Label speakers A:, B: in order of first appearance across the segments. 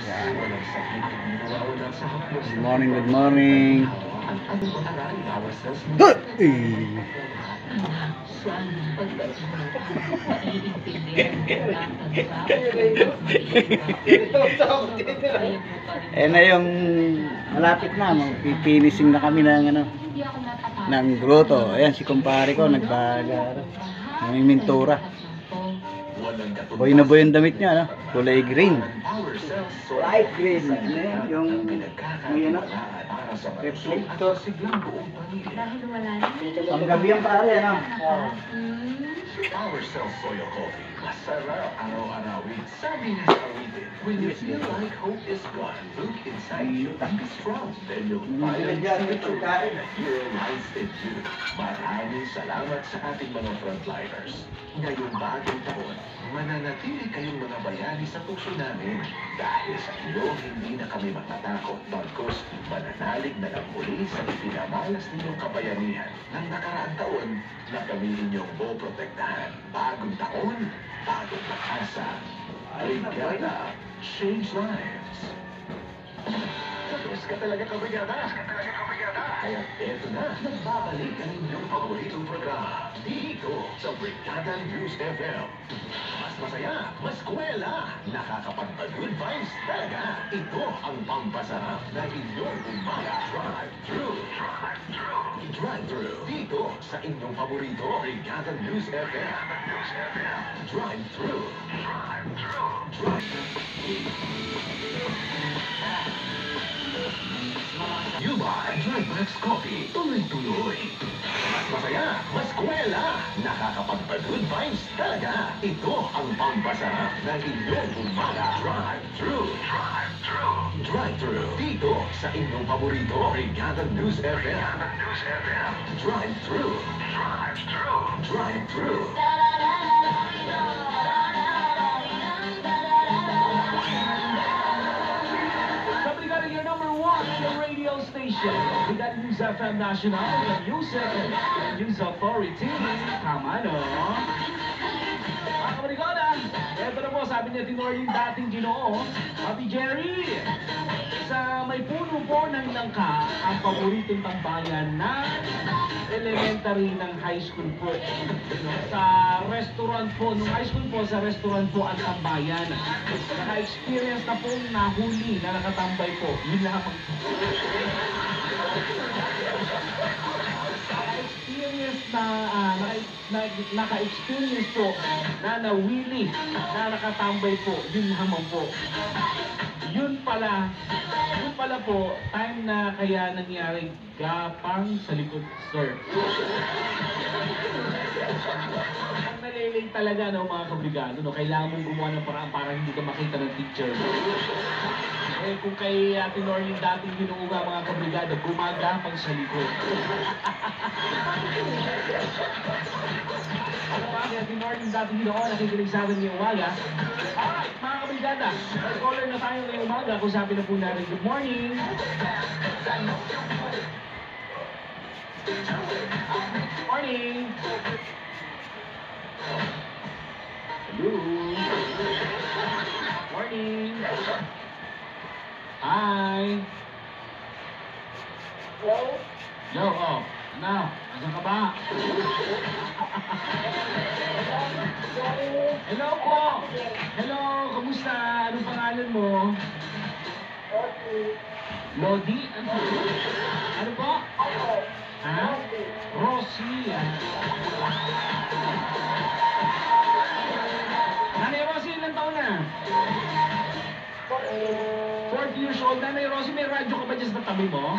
A: Yan. Good morning, good morning. Eh na yung malapit na, magpipinising na kami ng ano, ng grotto. Ayan si kumpare ko nagbaga, namimintura. Boy na boy ang damit niya, no? Kulay green. Light green. Yung may ano, reflector. Ang gabi ang pare, ano?
B: Power Cell Soya Coffee. Masarap araw-arawin. Sabi nga sa awitin, when you feel like hope is gone, look inside you and be strong. Then you'll find your life in you. Maraming salamat sa ating mga frontliners. Ngayong bagong taon, mananatili kayong mga bayani sa puso namin. Dahil sa iyo, hindi na kami matatakot. Bagkus, mananalig na lang muli sa ipinamalas ninyong kabayanihan ng nakaraang taon na kami inyong poprotektahan. Bagong taon, bagong pag-asa. Brigada, change lives. Tapos ka talaga kabrigada. Kaya eto na, nagbabalik ang inyong paboritong programa dito sa Brigada News FM. Mas masaya, mas kwela, nakakapagpa-good vibes talaga. Ito ang pampasarap na inyong umaga. Drive-thru. Drive-thru. Dito sa inyong paborito, Brigada News FM. Drive-thru. You buy Drive-Max Coffee. Tuloy-tuloy. Mas masaya, mas kwela, nakakapagpa-good vibes talaga. Ito ang pampasarap ng inyong umaga. Drive-thru. Drive-thru. Dito sa inyong paborito, Brigada News FM. Drive-thru. Drive-thru. Your number one in the radio station. We got News FM National, the Music and News Authority. Tama, no? Mga kabarigada, eto na po, sabi niya tinor yung dating Ginoo, Papi Jerry. Sa may puno po ng nangka, ang paboritong tambayan na elementary ng high school po. Sa restaurant po, nung high school po, sa restaurant po ang tambayan. Naka-experience na po nahuli na nakatambay po. Yun lang ang naka-experience po na nawili na nakatambay po. Yun naman po. Yun pala po, time na kaya nangyaring gapang sa likod, sir. Ang naliling talaga, no, mga kabrigado, no, kailangan mong gumawa ng paraan para hindi ka makita ng teacher. Eh, kung kay Ate Norlene dating ginuuga, mga kabrigado, gumagapang sa likod. Ano ba, kay Ate Norlene dating ginuuga, nakikinig sa atin ngayong umaga. Alright, mga kabrigada, may caller na tayo ngayong umaga. Kung sabi na po natin, good morning. Morning. Hello. Morning. Hi. Hello. Yo, oh. Ano? Asan ka ba? Hello po. Hello, kamusta? Anong pangalan mo? Lodi? Ano po? Ha? Rosie. Nanay Rosie, ilang taon na? 40 years old. Nanay Rosie, may radyo ka ba dyan sa tabi mo?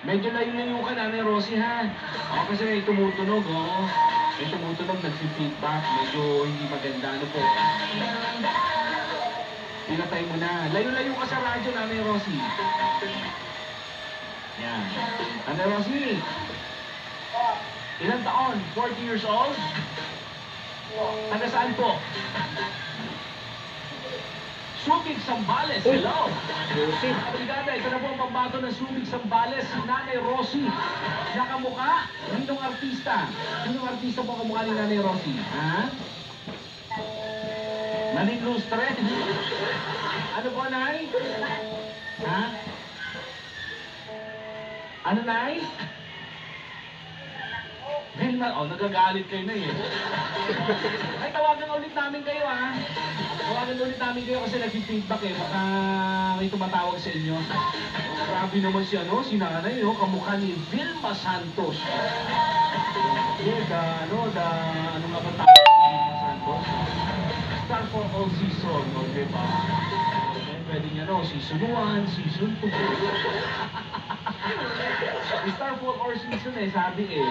B: Medyo layo-layo ka, Nanay Rosie, ha? O, kasi may tumutunog, oh. May tumutunog, nag-feedback. Medyo hindi maganda, ano po. Pinatay mo na. Layo-layo ka sa radyo, Nanay Rosie. Yan. Nanay Rosie. Ilang taon? 40 years old? Taga saan po? Subic Sambales. Hello. Rosie. Brigada, ito na po ang pambato ng Subic Sambales. Si Nanay Rosie. Nakamukha? Ninong artista. Ninong artista po kamukha ni Nanay Rosie? Ha?
C: Nanilustre. Ano po, Nay? Ha? Ano, Nay? Vilma, nagagalit kayo na eh. Ay, tawagan ulit namin kayo ha. Tawagan ulit namin kayo kasi nag-feedback eh. Baka may tumatawag sa inyo. Grabe naman si nanay, kamukha ni Vilma Santos. Ano nga ba tawag ni Vilma Santos? Star for all season, diba? Pwede niya, season 1, season 2. Star for all season sabi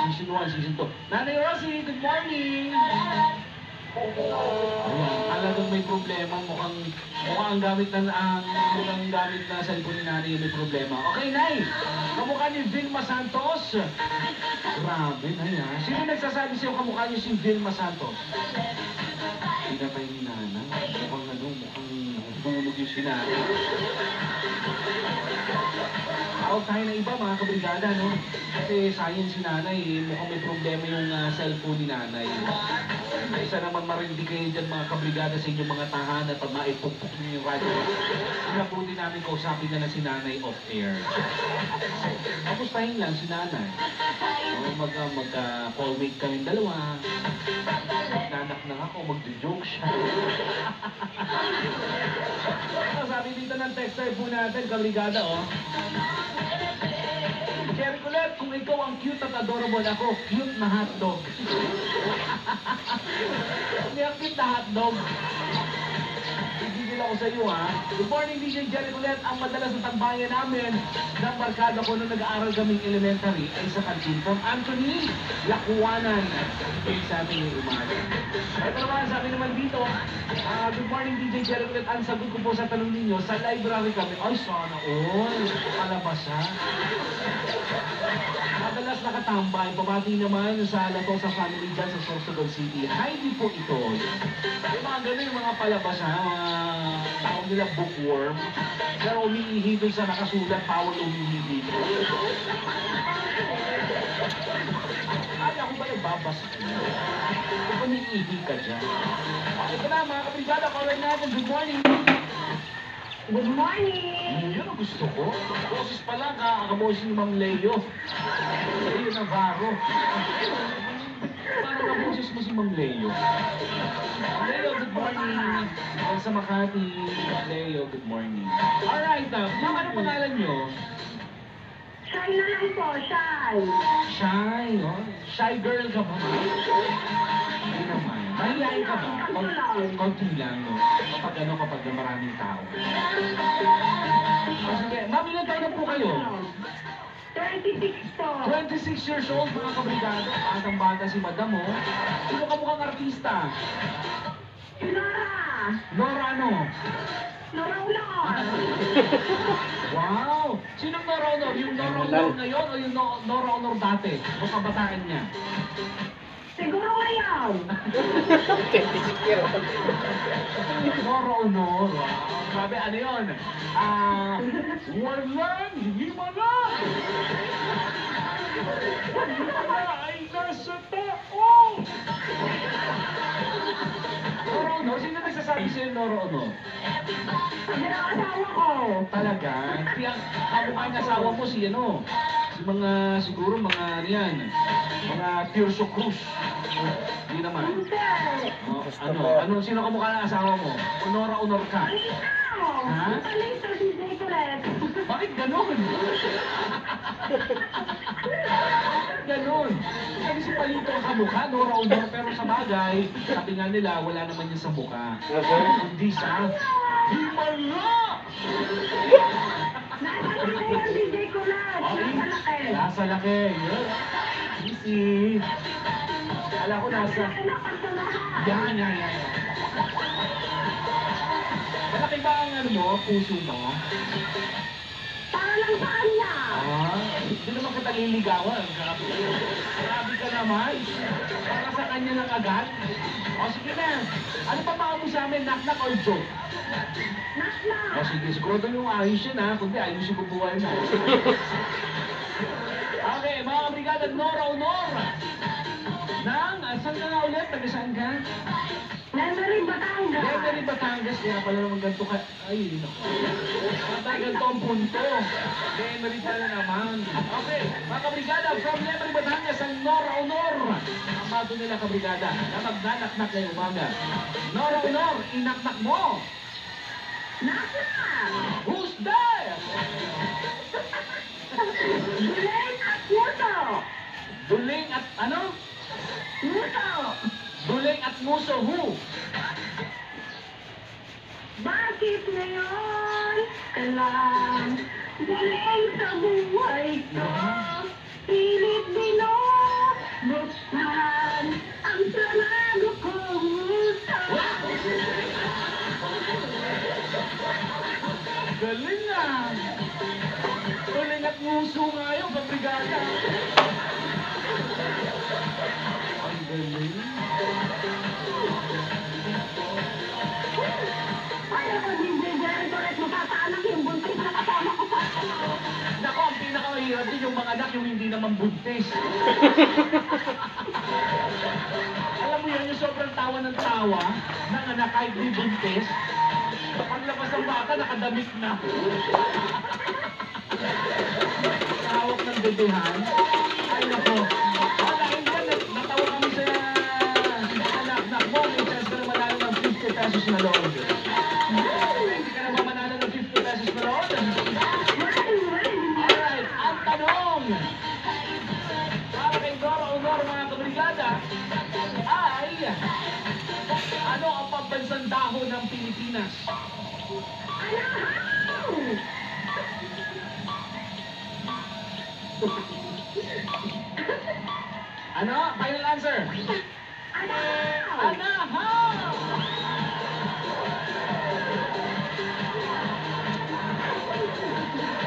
C: season 1, season 2. Nanay Rosie, good morning! Ayan, talagang may problema. Mukhang ang gamit na cellphone ni nanay may problema. Okay, Nay! Kamukha ni Vilma Santos. Grabe, Nay ha. Sino nagsasabi sa'yo kamukha niyo si Vilma Santos? Pinatay ni nanay. Mukhang tulog yung sinanay. Tawag tayo na iba mga kabrigada, no? Kasi sayang si nanay, mukhang may problema yung cellphone ni nanay. Isa naman marindi kayo dyan mga kabrigada sa inyong mga tahanan pag maipukpuk niyo yung radyo. Pinapunin namin kausapin na si nanay off-air. Kamustahin lang si nanay. Mag-callmate kami dalawa. Nanak na ako, mag-joke siya. Sabi dito ng texter po natin, kabrigada, Cherry Colette, kung ikaw ang cute at adorable ako, cute na hotdog. Hindi ang cute na hotdog. Igigil ako sa iyo, ha? Good morning, DJ Cherry Colette. Ang madalas na tambayan namin ng barkada ko nung nag-aaral kaming elementary ay sa kantin from Anthony Lacuanan. Ito sa amin yung umaga. Ito naman, sabi naman dito, good morning, DJ Cherry Colette. Ang sagot ko po sa tanong ninyo, sa library kami, ay, sana all, palabas ha. Madalas nakatambay, pabati naman sa lato sa family dyan sa Sorsogon City. Hi din po ito. Yung mga ganun, yung mga palabas ha, mga tawag nila bookworm. Pero umiihi doon sa nakasulat, bawal umihi dito. Ay, ako ba nagbabasa? Kung umiihi ka dyan. Ito na mga kabrigada, call natin. Good morning.
D: Good morning!
C: Yun ang gusto ko. Boses pa lang, kakaboses ni Mang Leo. Leo Navarro. Paano kaboses mo si Mang Leo? Leo, good morning. Sa Makati. Leo, good morning. Alright, ma'am, ano pangalan nyo?
D: Shy na lang po, shy.
C: Shy, Shy girl ka ba, ma'am? Hindi naman. Mahihayin ka ba? Konti lang, no? Kapag maraming tao. Sige, ma'am, ilan taon na po kayo?
D: 26 po.
C: 26 years old, mga kabrigado. Batang-bata si madam, Sino ka mukhang artista?
D: Si Nora.
C: Nora ano?
D: Nora Ulor.
C: Wow! Sinong Nora Honor? Yung Nora Honor ngayon o yung Nora Honor dati? O kabataan niya?
D: Siguro ngayon.
C: Nora Honor. Wow. Grabe, ano yun? Walang himala! Himala ay nasa tao! Nora Honor? Sino nagsasabi sa'yo Nora Honor?
D: Yan ang asawa ko.
C: Talaga? Kaya kamukha ng asawa mo si siguro mga mga Tirso Cruz. Hindi naman. Sino kamukha ng asawa mo? Honora Honor ka? Ha?
D: Palito, DJ Colette.
C: Bakit ganon? Ganon. Sabi si Palito ang kamukha, Nora Honor, pero sa bagay, sabi nga nila, wala naman yun sa mukha. Kundi sa himala!
D: Nasa laki yan, DJ Colette. Nasa laki.
C: Nasa laki. Yun. Easy. Alam ko nasa... Yan. Malaki ba ang puso mo?
D: Para lang sa kanya.
C: Hindi naman kita liligawan. Grabe ka naman. Para sa kanya lang agad. Sige na. Ano pa mo sa amin? Knock-knock or joke?
D: Knock-knock.
C: Sige. Siguro yung ayos yun Kundi ayos yung bubuhay mo. Okay, mga kabrigada, Nora Honor. Saan ka nga ulit? Taga saan ka?
D: Memory Batangas.
C: Lemery, Batangas. Kaya pala naman ganito ka. Ay, naku. Patay ganito ang punto. Lemery pala naman. Okay, mga kabrigada, from Lemery, Batangas, ang Nora Honor. Ang mato nila kabrigada na magnanaknak ngayong umaga. Nora Honor, inaknak mo.
D: Nasa!
C: Who's there?
D: Gulay at Muso.
C: Duling at ano?
D: Muso.
C: Duling at muso, who?
D: Bakit ngayon ka lang galing sa buhay ko? Pilit binubuksan ang sarado kong muso.
C: Galing na! Duling at muso nga yun, kabrigada. Ang galing.
D: Ayaw ko din Jerry Torres mapapaanak yung buntis na kasama ko pa.
C: Nako, ang pinakamahirap din yung mga anak yung hindi naman buntis. Alam mo yun, yung sobrang tawa ng tawa ng anak kahit di buntis. Paglabas ng bata, nakadamit na. Hawak ng bebehan. Ay nako. Palain ka, natawa kami sa anak mo. May chance ka na manalo ng 50 pesos na loan. Hindi ka na mamanalo ng 50 pesos na loan. Alright, ang tanong. Para kay Nora Honor, mga kabrigada, ay ano ang pambansang dahon ng Pilipinas? Ano? Final answer. Anahaw!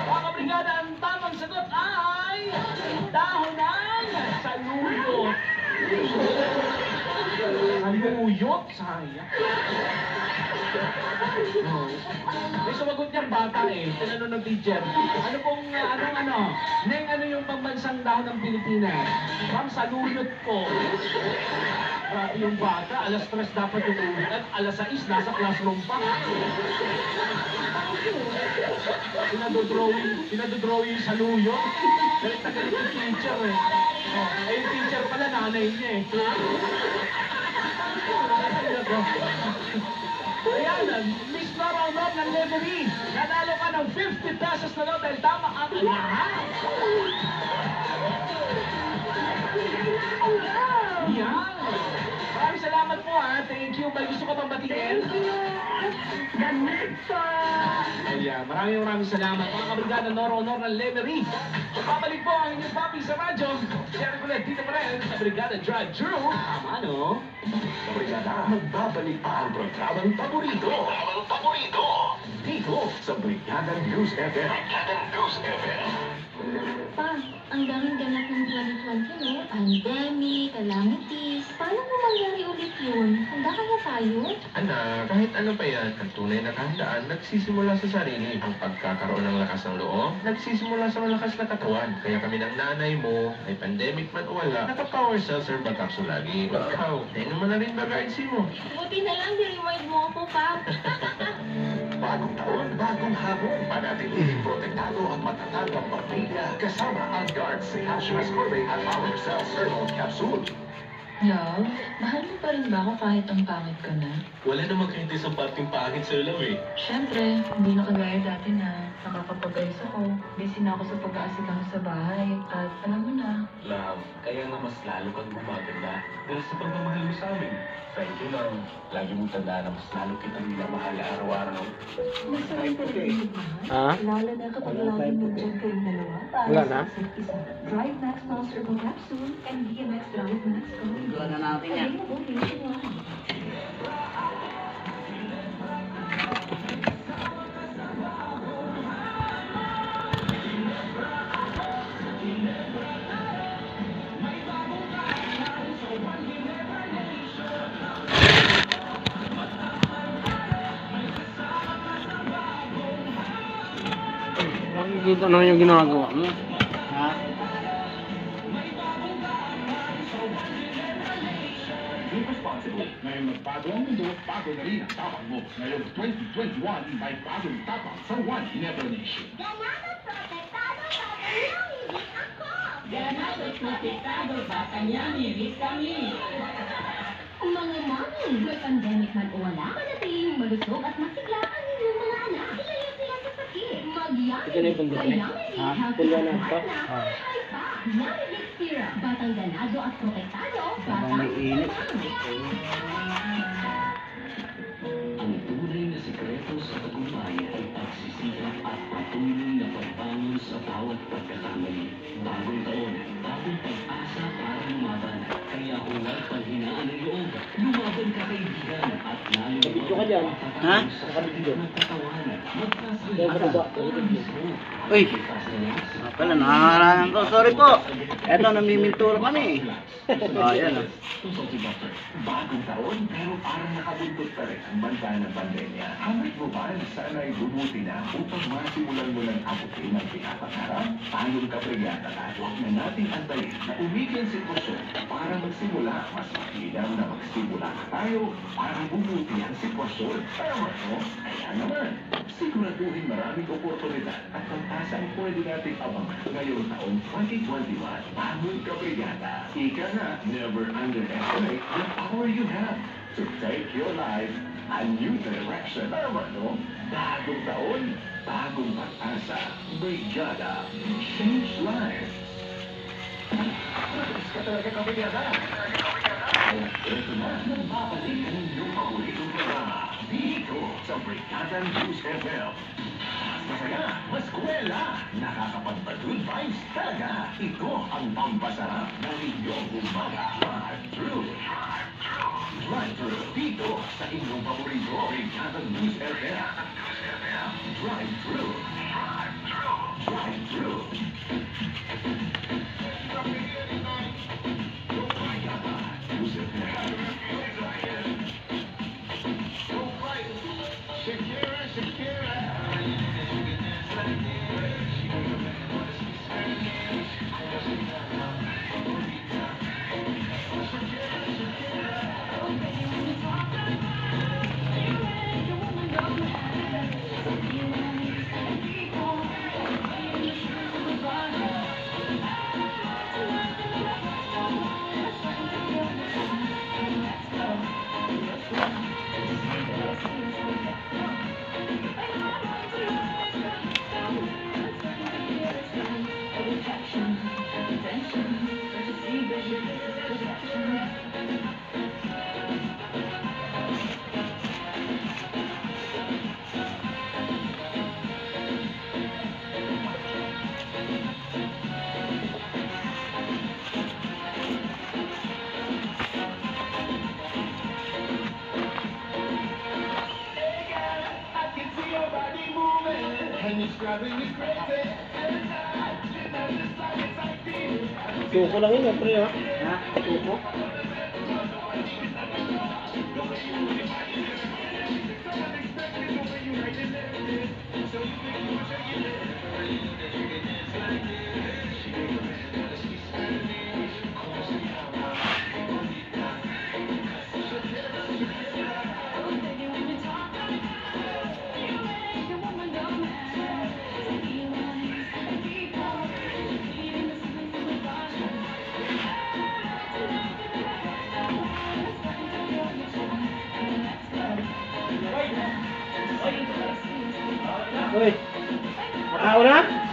C: Mga kabrigada, ang tamang sagot ay dahon ng saluyot. Saluyot? Sayang. Oh. May sumagot niyang bata eh. Tinanong ng teacher. Ano pong, Neng, ano yung pambansang dahon ng Pilipinas? Ma'am, saluyot po. Grabe yung bata. Alas 3 dapat yung uwi. At alas 6, nasa classroom pa. Pinadodrawing yung saluyot. Galit na galit yung teacher eh. Oh, eh yung teacher pala, nanay niya eh. Ayan, Miss Nora Honor ng Lemery. Nanalo ka ng 50 pesos na daw dahil tama ang anahan. Yan. Maraming salamat po ha. Thank you. May gusto ka bang batiin?
D: The next one.
C: Ayan, maraming salamat. Mga kabrigada, Nora Honor ng Lemery. Babalik po ang inyong papi sa radyo. Share ko dito pa rin sa Brigada Drive Drew. Ano?
B: Brigada, magbabalik pa ang programang paborito. Dito sa Brigada News FM.
E: Pa, ang daming ganap ng 2020, no? Pandemic, calamities. Paano mo mangyari ulit yun? Handa kaya tayo?
F: Anak, kahit ano pa yan, ang tunay na kahandaan nagsisimula sa sarili. Ang pagkakaroon ng lakas ng loob, nagsisimula sa malakas na katawan. Kaya kami ng nanay mo, ay pandemic man o wala, naka-power cell serve capsule lagi. Ikaw, tingnan mo na rin mag-RC mo.
E: Buti na lang, di-remind mo ako, pa.
B: Bagong taon, bagong hamon. Panatiling protektado at matatag ang pamilya. Kasama ang Guards si Hashmas Corbe at Power Cell Servo Capsule.
G: Love, mahal mo pa rin ba ako kahit ang pangit ko na?
F: Wala namang kahit isang parting pangit sa love eh.
G: Siyempre, hindi na kagaya dati na nakakapag-ayos ako. Busy na ako sa pag-aasikaso sa bahay. At alam mo na,
F: Love, kaya nga mas lalo kang gumaganda dahil sa pagmamahal mo sa amin. Thank you, love. Lagi mong tandaan na mas lalo kitang minamahal araw-araw.
E: Masarap ka rin,
A: Ha?
E: lalo na kapag laging nandiyan kayong dalawa.
A: Wala na?
E: Isa. Drive Max Pulse Herbal Capsule and DMX Drive Max Coffee.
A: Wala na natin yan.
E: Available nationwide.
H: Dito naman yung ginagawa mo.
A: Ha?
B: Be responsible.
C: Dahil magbago ang mundo, bago na rin ang tapang mo. Ngayong 2021, may bagong tapang sa One Never Nation.
D: Ganado protektado, bata niya, miris kami. Mga mami, may pandemic man o wala, manatiling malusog at masigla ang inyong mga anak. Ilayo sila sa sakit. Mag-Yami.
H: Ito na yung punto niya.
A: Ha?
H: Pulwa na ito.
A: Oh.
D: Yami Victira, batang ganado at protektado,
A: Habang
D: batang
A: may init.
B: Ang tunay na sikreto sa tagumpay ay pagsisikap at patuloy na pagbangon sa bawat pagkakamali. Bagong taon, bagong pag-asa para lumaban. Kaya huwag panghinaan ng loob. Lumaban ka kaibigan at lalo
H: Nabidyo ka dyan.
A: Ha?
H: Nakabidyo.
B: magkatawan.
H: Kaya sa baba,
A: Uy! Pala, nakaharangan ko. Sorry po. Eto, namimintura kami. Ayan ah.
B: Bagong taon, pero parang nakabuntot pa rin ang banta ng pandemya. Hanggat mo ba na sana'y bumuti na upang masimulan mo ng abutin ang pinapangarap? Tayong kabrigada na huwag na nating antayin na umigil ang sitwasyon para magsimula. Mas makinaw na magsimula tayo para bumuti ang sitwasyon. Tama mo? Kaya naman, siguraduhin maraming oportunidad at pag-asa ang pwede nating abang ngayong taong 2021. Bagong kabrigada. Ika na, never underestimate the power you have to take your life a new direction. Tama, no? Bagong taon, bagong pag-asa. Brigada. Change lives. Ka talaga kabrigada. Kaya ito na, nagbabalik ang inyong paboritong programa dito sa Brigada News FM. Mas masaya, mas kwela, nakakapagpa-good vibes talaga. Ito ang pampasarap ng inyong umaga. Drive-thru. Drive-thru dito sa inyong paborito. Brigada News FM. Drive-thru. Drive-thru. Brigada News FM.
H: Suko lang yun, pre, ha?
A: Ha?
H: Suko. Uy, matao na?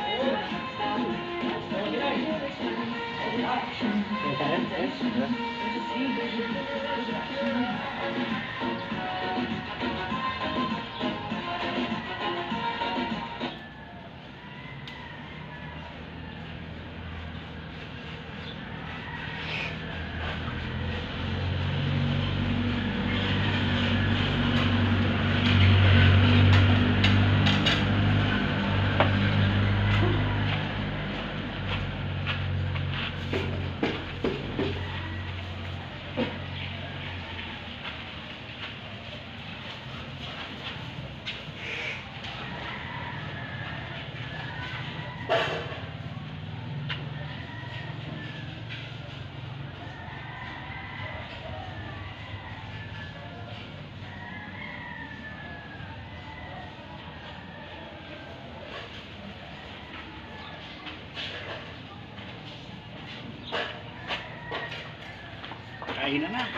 A: Kain na.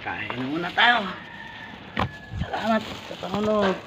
A: Kain muna tayo. Salamat sa panunod.